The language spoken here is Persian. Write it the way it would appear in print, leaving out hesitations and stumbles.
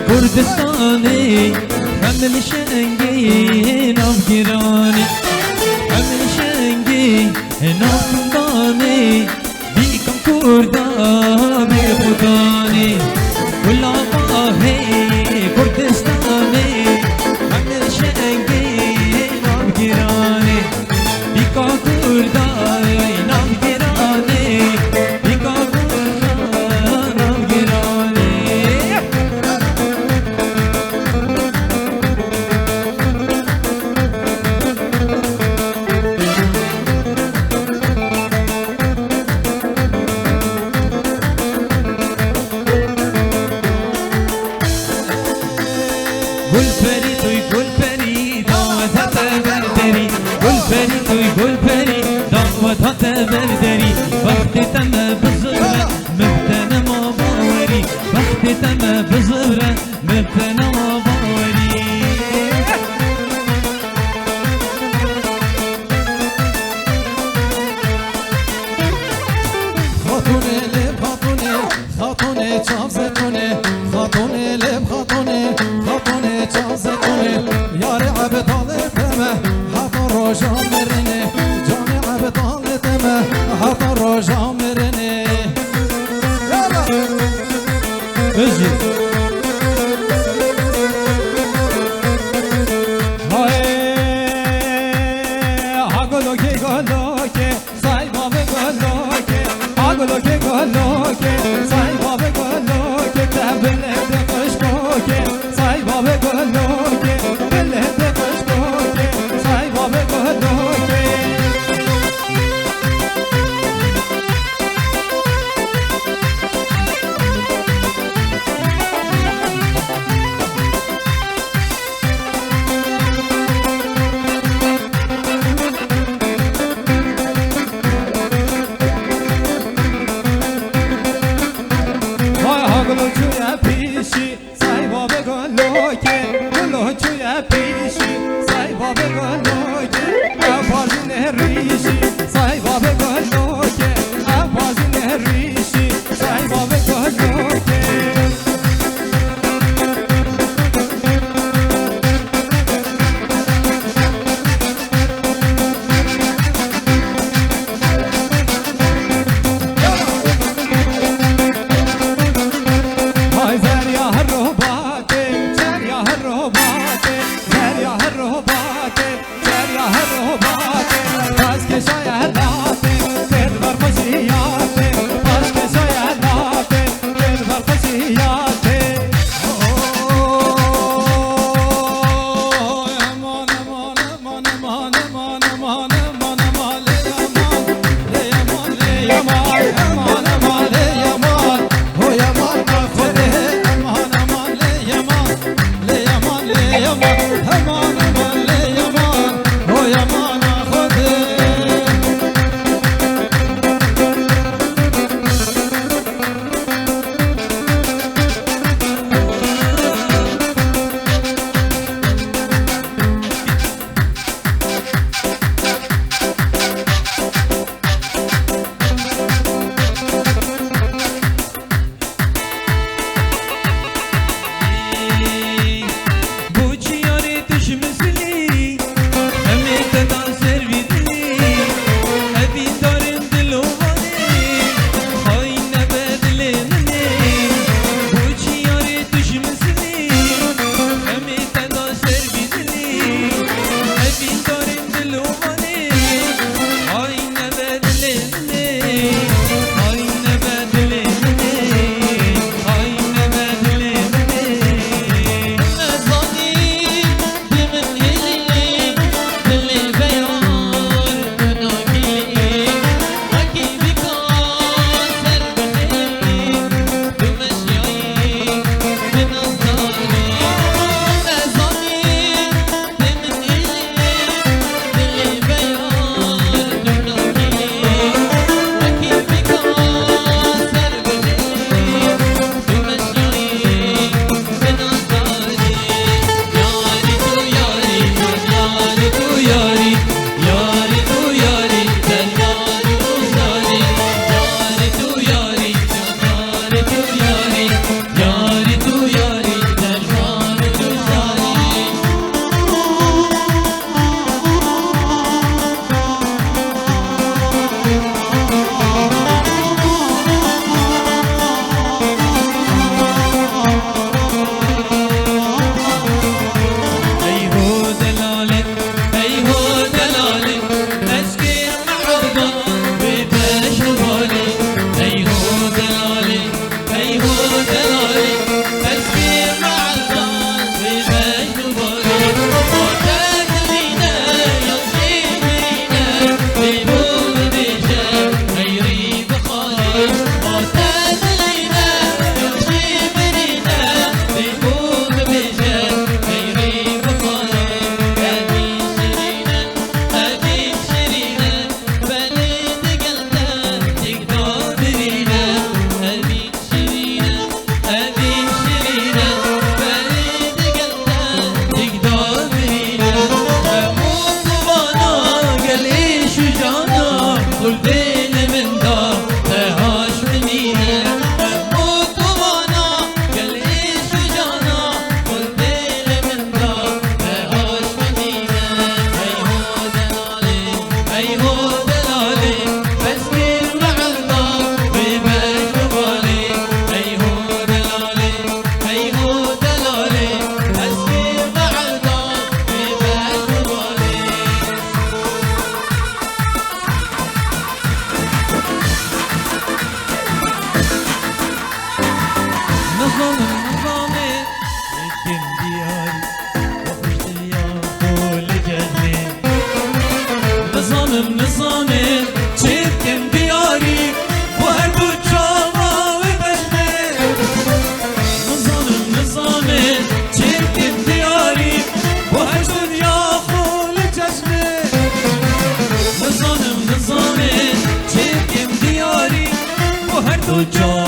كردستاني حمل شنقي نافقراني حمل شنقي نافقراني بيكم كردا بيخداني والله كردستاني حمل شنقي نافقراني بيكم كردا نافقراني بيكم كردا نافقراني بردري وقت تم بزغرة مبتنا ما باوري وقت تم بزغرة مبتنا ما باوري خاتونه لب خاتونه خاتونه چاو زتونه خاتونه لب خاتونه خاتونه چاو زتونه یار عبدال تمه حتا روشا مرنه جان عبدال تمه حتا روشا مرنه بزي هاگلوکه گلوکه سای بابه گلوکه هاگلوکه گلوکه سای بابه گلوکه تبلد قشقوکه سای بابه گلوکه بلد قشقوکه سای بابه گلوکه گلوچویا پیشی سای بابه گلوکه گلوچویا پیشی سای بابه گلوکه افازین ریشی سای بابه گلوکه افازین ریشی سای بابه گلوکه تو جان